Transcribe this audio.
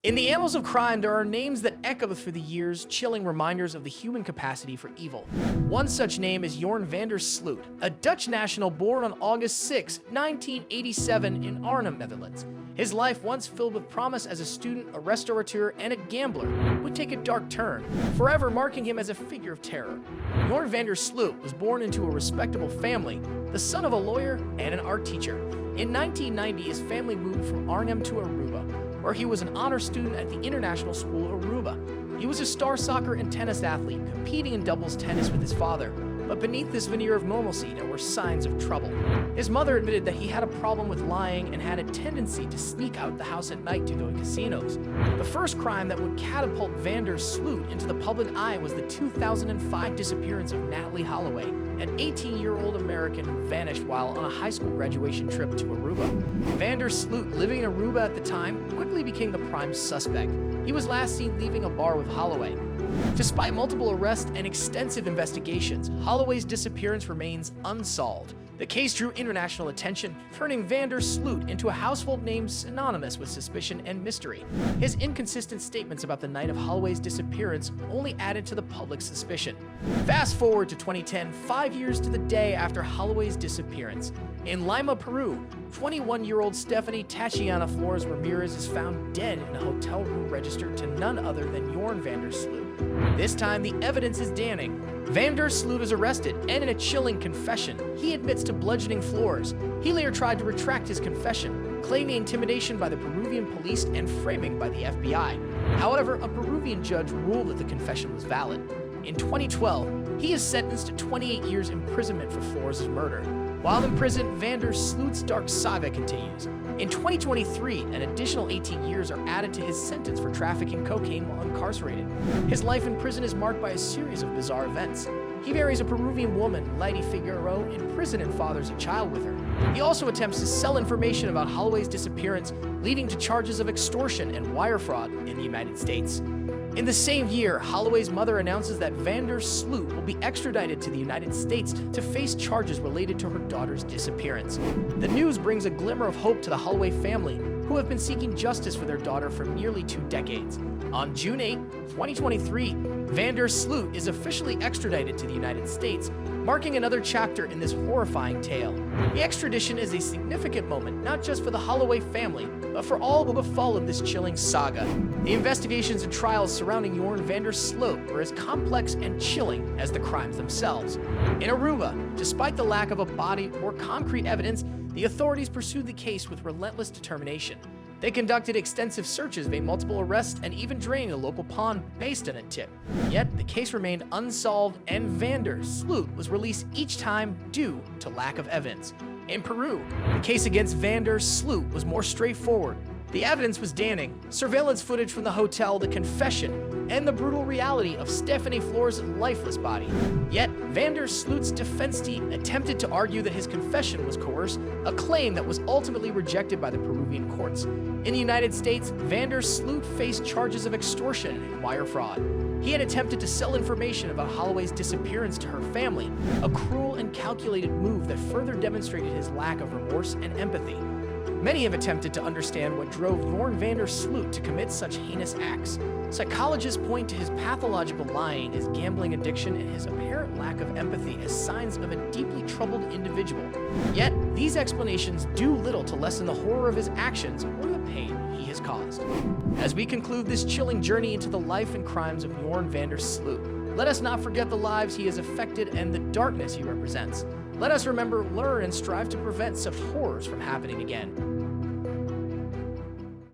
In the annals of crime, there are names that echo through the years, chilling reminders of the human capacity for evil. One such name is Joran van der Sloot, a Dutch national born on August 6, 1987 in Arnhem, Netherlands. His life, once filled with promise as a student, a restaurateur, and a gambler, would take a dark turn, forever marking him as a figure of terror. Joran van der Sloot was born into a respectable family, the son of a lawyer and an art teacher. In 1990, his family moved from Arnhem to Aruba, where he was an honor student at the International School of Aruba. He was a star soccer and tennis athlete, competing in doubles tennis with his father. But beneath this veneer of normalcy, there were signs of trouble. His mother admitted that he had a problem with lying and had a tendency to sneak out the house at night to go to casinos. The first crime that would catapult van der Sloot into the public eye was the 2005 disappearance of Natalie Holloway, an 18-year-old American who vanished while on a high school graduation trip to Aruba. Van der Sloot, living in Aruba at the time, quickly became the prime suspect. He was last seen leaving a bar with Holloway. Despite multiple arrests and extensive investigations, Holloway's disappearance remains unsolved. The case drew international attention, turning van der Sloot into a household name synonymous with suspicion and mystery. His inconsistent statements about the night of Holloway's disappearance only added to the public's suspicion. Fast forward to 2010, 5 years to the day after Holloway's disappearance. In Lima, Peru, 21-year-old Stephanie Tatiana Flores Ramirez is found dead in a hotel room registered to none other than Joran van der Sloot. This time, the evidence is damning. Van der Sloot is arrested, and in a chilling confession, he admits to bludgeoning Flores. He later tried to retract his confession, claiming intimidation by the Peruvian police and framing by the FBI. However, a Peruvian judge ruled that the confession was valid. In 2012, he is sentenced to 28 years imprisonment for Flores' murder. While in prison, van der Sloot's dark saga continues. In 2023, an additional 18 years are added to his sentence for trafficking cocaine while incarcerated. His life in prison is marked by a series of bizarre events. He marries a Peruvian woman, Lady Figueroa, in prison and fathers a child with her. He also attempts to sell information about Holloway's disappearance, leading to charges of extortion and wire fraud in the United States. In the same year, Holloway's mother announces that van der Sloot will be extradited to the United States to face charges related to her daughter's disappearance. The news brings a glimmer of hope to the Holloway family, who have been seeking justice for their daughter for nearly 2 decades. On June 8, 2023, van der Sloot is officially extradited to the United States, marking another chapter in this horrifying tale. The extradition is a significant moment, not just for the Holloway family, but for all who have followed this chilling saga. The investigations and trials surrounding Joran van der Sloot were as complex and chilling as the crimes themselves. In Aruba, despite the lack of a body or concrete evidence, the authorities pursued the case with relentless determination. They conducted extensive searches, made multiple arrests, and even drained a local pond based on a tip. Yet, the case remained unsolved, and van der Sloot was released each time due to lack of evidence. In Peru, the case against van der Sloot was more straightforward. The evidence was damning: surveillance footage from the hotel, the confession, and the brutal reality of Stephanie Flores' lifeless body. Yet, van der Sloot's defense team attempted to argue that his confession was coerced, a claim that was ultimately rejected by the Peruvian courts. In the United States, van der Sloot faced charges of extortion and wire fraud. He had attempted to sell information about Holloway's disappearance to her family, a cruel and calculated move that further demonstrated his lack of remorse and empathy. Many have attempted to understand what drove Joran van der Sloot to commit such heinous acts. Psychologists point to his pathological lying, his gambling addiction, and his apparent lack of empathy as signs of a deeply troubled individual. Yet, these explanations do little to lessen the horror of his actions or the pain he has caused. As we conclude this chilling journey into the life and crimes of Joran van der Sloot, let us not forget the lives he has affected and the darkness he represents. Let us remember, learn, and strive to prevent such horrors from happening again.